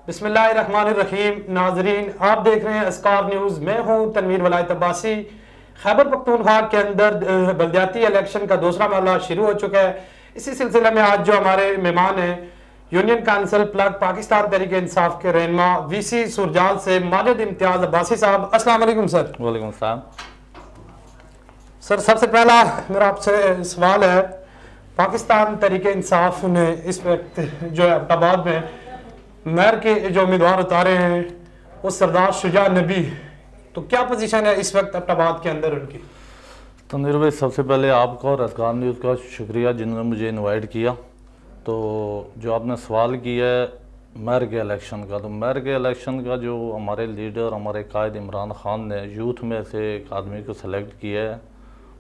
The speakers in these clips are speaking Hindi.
बिस्मिल्लाहिर्रहमानिर्रहीम। नाजरीन, आप देख रहे हैं अस्कार न्यूज़। मैं हूं तनवीर वलायत अब्बासी। खैबर पख्तूनख्वा के अंदर बलदियाती इलेक्शन का दूसरा मरहला शुरू हो चुका है। इसी सिलसिले में आज जो हमारे मेहमान हैं, union council plug Pakistan Tehreek Insaf के रहनुमा वीसी सुरजाल से माजिद इम्तियाज अब्बासी साहब। अस्सलाम वालेकुम सर। वालेकुम सलाम सर, सबसे पहला मेरा आपसे सवाल है, पाकिस्तान तहरीक इंसाफ ने इस वक्त जो है अब्बाबाद में मेयर के जो उम्मीदवार उतारे हैं वो सरदार शुजा नबी, तो क्या पोजीशन है इस वक्त अब्बाबाद के अंदर उनकी? तनवीर भाई, सबसे पहले आपका और अस्कार न्यूज़ का शुक्रिया जिन्होंने मुझे इनवाइट किया। तो जो आपने सवाल किया है मेयर के इलेक्शन का, तो मेयर के इलेक्शन का जो हमारे लीडर हमारे कायद इमरान ख़ान ने यूथ में से एक आदमी को सेलेक्ट किया है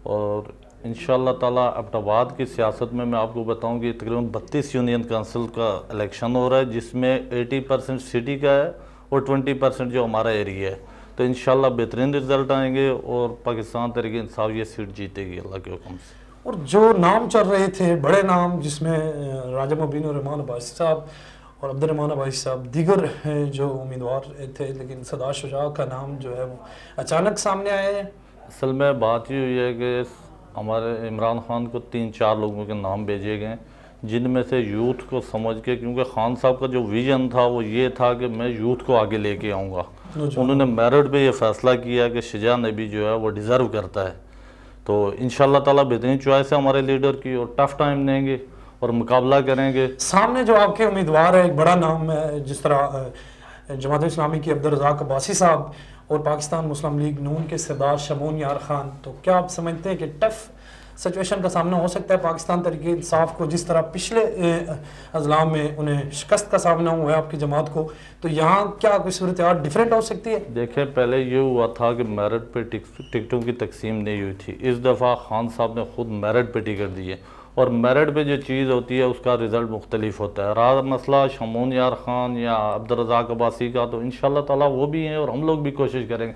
और इंशाअल्लाह ताला अब्बाबाद की सियासत में मैं आपको बताऊं कि तकरीबन 32 यूनियन काउंसिल का इलेक्शन हो रहा है, जिसमें 80% सिटी का है और 20% जो हमारा एरिया है। तो इंशाअल्लाह बेहतरीन रिजल्ट आएंगे और पाकिस्तान तहरीक इंसाफ ये सीट जीतेगी अल्लाह के हुक्म से। और जो नाम चल रहे थे बड़े नाम, जिसमें राजा मुबीन और रहमान अब्बासी साहब और अब्दुर्रहमान अब्बासी साहब दीगर जो उम्मीदवार थे, लेकिन सरदार शुजा का नाम जो है वो अचानक सामने आए हैं। असल में बात ये हुई है कि हमारे इमरान ख़ान को 3-4 लोगों के नाम भेजे गए, जिनमें से यूथ को समझ के, क्योंकि ख़ान साहब का जो विज़न था वो ये था कि मैं यूथ को आगे लेके आऊँगा। उन्होंने मेरिट पे ये फ़ैसला किया कि शुजा नबी जो है वो डिज़र्व करता है। तो इंशाअल्लाह ताला बेहतरीन चॉइस है हमारे लीडर की और टफ़ टाइम लेंगे और मुकाबला करेंगे। सामने जो आपके उम्मीदवार है एक बड़ा नाम है, जिस तरह जमात इस्लामी की अब्दुर्रज़ाक अब्बासी साहब और पाकिस्तान मुस्लिम लीग नून के सरदार शमून यार खान, तो क्या आप समझते हैं कि टफ सिचुएशन का सामना हो सकता है पाकिस्तान तहरीक इंसाफ को, जिस तरह पिछले अजलाम में उन्हें शिकस्त का सामना हुआ है आपकी जमात को, तो यहाँ क्या कोई सूरत हाल डिफरेंट हो सकती है? देखिए, पहले ये हुआ था कि मेरिट पे टिकटों की तकसीम नहीं हुई थी। इस दफ़ा खान साहब ने खुद मेरिट पे टिकट दिए और मेरिट पे जो चीज़ होती है उसका रिज़ल्ट मुख्तलिफ होता है। रहा मसला शमून यार खान या अब्दुर्रज़ाक अब्बासी का, तो इंशाअल्लाह ताला वो भी हैं और हम लोग भी कोशिश करेंगे,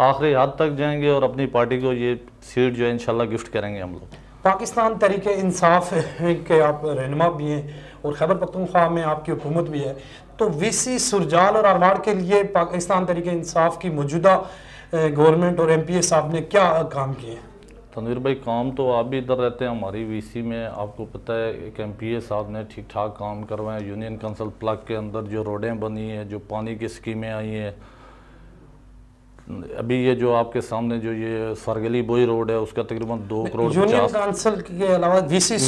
आखिरी हद तक जाएंगे और अपनी पार्टी को ये सीट जो है इंशाअल्लाह गिफ्ट करेंगे हम लोग। पाकिस्तान तहरीक इंसाफ के आप रहनुमा भी हैं और खैबर पख्तूनख्वा में आपकी हुकूमत भी है, तो वीसी सुरजाल और अरवाड़ के लिए पाकिस्तान तहरीक इंसाफ की मौजूदा गवर्नमेंट और MPA साहब ने क्या काम किए? तनवीर भाई, काम तो आप भी इधर रहते हैं, हमारी VC में आपको पता है एक MPA साहब ने ठीक ठाक काम करवाए। यूनियन काउंसिल प्लग के अंदर जो रोडें बनी हैं, जो पानी की स्कीमें आई हैं, अभी ये जो आपके सामने जो ये सरगली बोई रोड है उसका तकरीबन 2 करोड़ यूनियन काउंसिल के अलावा वीसी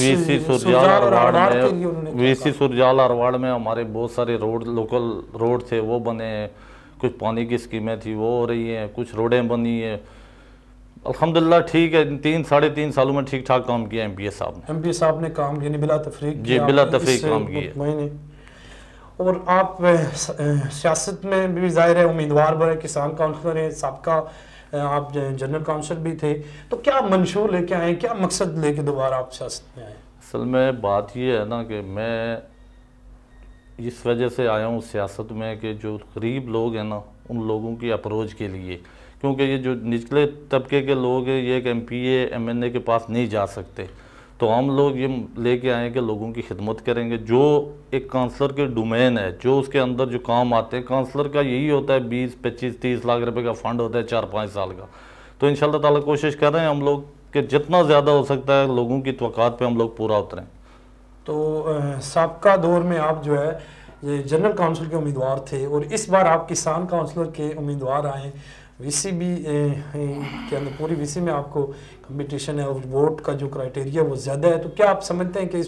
सुरजाल अरवाड़ में हमारे बहुत सारे रोड, लोकल रोड थे वो बने हैं, कुछ पानी की स्कीमें थी वो हो रही हैं, कुछ रोडें बनी हैं। अल्हम्दुलिल्लाह ठीक है, 3-3.5 सालों में ठीक ठाक काम किया MPA साहब ने काम यानी बिला तफरीक जी, बिला तफरीक काम किया। और आप सियासत में भी ज़ाहिर है उम्मीदवार बने, किसान काउंसिलर हैं, सबका आप जनरल काउंसिल भी थे, तो क्या मंशूर लेके आए, क्या मकसद लेके दोबारा आप सियासत में आए? असल में बात ये है ना कि मैं इस वजह से आया हूँ सियासत में कि जो गरीब लोग हैं ना, उन लोगों की अप्रोच के लिए, क्योंकि ये जो निचले तबके के लोग हैं ये एक MPA MNA के पास नहीं जा सकते, तो हम लोग ये लेके आए कि लोगों की खिदमत करेंगे। जो एक काउंसलर के डोमेन है, जो उसके अंदर जो काम आते हैं, काउंसलर का यही होता है 20-25-30 लाख रुपए का फंड होता है 4-5 साल का। तो इंशाल्लाह ताला कोशिश कर रहे हैं हम लोग कि जितना ज़्यादा हो सकता है लोगों की तवक्कात पे हम लोग पूरा उतरें। तो साबका दौर में आप जो है ये जनरल काउंसिल के उम्मीदवार थे और इस बार आप किसान काउंसिलर के उम्मीदवार आए। VC भी के अंदर पूरी VC में आपको कंपटीशन है और वोट का जो क्राइटेरिया वो ज़्यादा है, तो क्या आप समझते हैं कि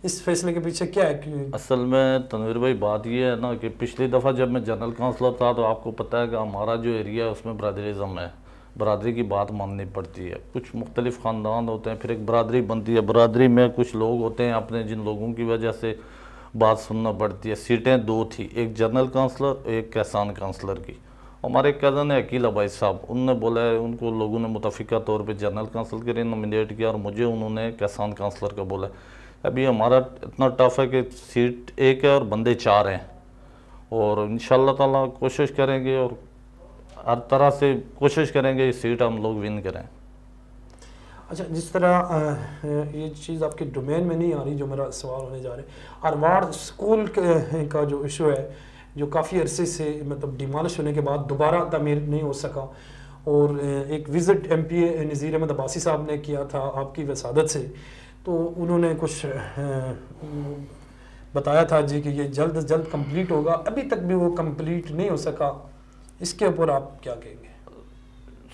इस फैसले के पीछे क्या है कि? असल में तनवीर भाई बात ये है ना कि पिछली दफ़ा जब मैं जनरल काउंसलर था तो आपको पता है कि हमारा जो एरिया है उसमें बरादरीज़म है, बरादरी की बात माननी पड़ती है, कुछ मुख्तलिफ ख़ानदान होते हैं, फिर एक बरादरी बनती है, बरादरी में कुछ लोग होते हैं अपने, जिन लोगों की वजह से बात सुनना पड़ती है। सीटें 2 थी, एक जनरल काउंसलर एक किसान काउंसलर की। हमारे कज़न है अकील अब्बासी साहब, उनने बोला है, उनको लोगों ने मुतफ़िका तौर पे जनरल काउंसिल के लिए नॉमिनेट किया और मुझे उन्होंने किसान काउंसलर का बोला। अभी हमारा इतना टफ है कि सीट 1 है और बंदे 4 हैं और इंशाअल्लाह ताला कोशिश करेंगे और हर तरह से कोशिश करेंगे इस सीट हम लोग विन करें। अच्छा, जिस तरह ये चीज़ आपके डोमेन में नहीं आ रही जो मेरा सवाल होने जा रहा है, अरवाड़ स्कूल का जो इशू है, जो काफ़ी अरसे से मतलब डिमॉलिश होने के बाद दोबारा तामीर नहीं हो सका। और एक विज़िट MPA नज़ीर अहमद अब्बासी साहब ने किया था आपकी वसादत से, तो उन्होंने कुछ बताया था जी कि ये जल्द से जल्द कंप्लीट होगा, अभी तक भी वो कंप्लीट नहीं हो सका। इसके ऊपर आप क्या कहेंगे?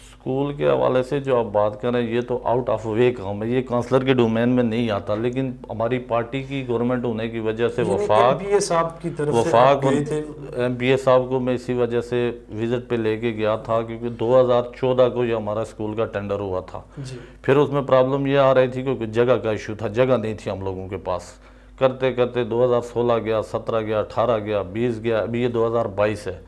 स्कूल के हवाले से जो आप बात कर रहे हैं ये तो आउट ऑफ वे काम है, ये काउंसलर के डोमेन में नहीं आता, लेकिन हमारी पार्टी की गवर्नमेंट होने की वजह से वफाक MPA साहब की तरफ से आप गए थे। MPA साहब को मैं इसी वजह से विजिट पे लेके गया था क्योंकि 2014 को ये हमारा स्कूल का टेंडर हुआ था जी। फिर उसमें प्रॉब्लम ये आ रही थी क्योंकि जगह का इशू था, जगह नहीं थी हम लोगों के पास। करते करते 2016 गया, 17 गया, 18 गया, 20 गया, अभी ये 2022 है,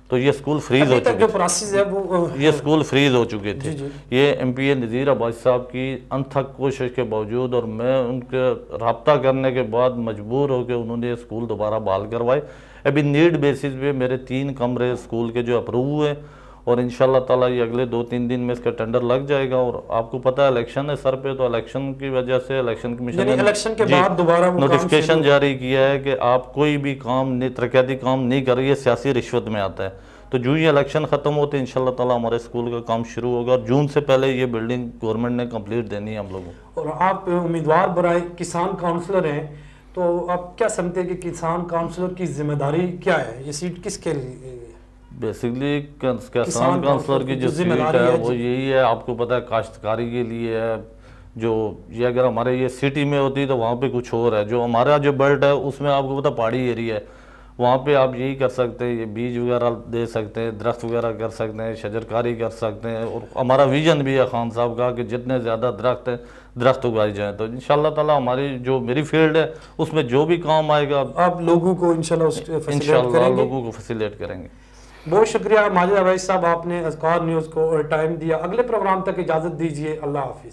तो ये स्कूल फ्रीज हो चुके थे। ये स्कूल फ्रीज हो चुके थे। ये MPA नज़ीर अब्बासी साहब की अनथक कोशिश के बावजूद और मैं उनके रब्ता करने के बाद मजबूर होकर उन्होंने ये स्कूल दोबारा बहाल करवाए। अभी नीड बेसिस पे मेरे 3 कमरे स्कूल के जो अप्रूव हुए और इंशाल्लाह ताला ये अगले 2-3 दिन में इसका टेंडर लग जाएगा। और आपको पता है इलेक्शन है सर पे, तो इलेक्शन की वजह से इलेक्शन कमीशन ने इलेक्शन के बाद दोबारा नोटिफिकेशन जारी किया है कि आप कोई भी काम तरक्याती काम नहीं कर रही है, सियासी रिश्वत में आता है। तो जो ये इलेक्शन ख़त्म होते हैं इंशाल्लाह ताला हमारे स्कूल का काम शुरू होगा और जून से पहले ये बिल्डिंग गवर्नमेंट ने कंप्लीट देनी है हम लोगों। और आप उम्मीदवार बराए किसान काउंसलर हैं, तो आप क्या समझते हैं कि किसान काउंसलर की जिम्मेदारी क्या है? ये सीट किसके लिए? बेसिकली किसान काउंसलर की जो सीट है वो यही है, आपको पता है काश्तकारी के लिए है। जो ये अगर हमारे ये सिटी में होती तो वहाँ पे कुछ और है, जो हमारा जो बेल्ट है उसमें आपको पता पहाड़ी एरिया है, वहाँ पे आप यही कर सकते हैं, ये बीज वगैरह दे सकते हैं, दरख्त वगैरह कर सकते हैं, शजरकारी कर सकते हैं। और हमारा विजन भी है खान साहब का कि जितने ज़्यादा दरख्त हैं दरख्त उगाए जाएँ। तो इंशाल्लाह ताला हमारी जो मेरी फील्ड है उसमें जो भी काम आएगा आप लोगों को इंशाल्लाह लोगों को फैसिलिटेट करेंगे। बहुत शुक्रिया माजिद अवैस साहब, आपने अज़कार न्यूज़ को टाइम दिया। अगले प्रोग्राम तक इजाज़त दीजिए। अल्लाह हाफिज़।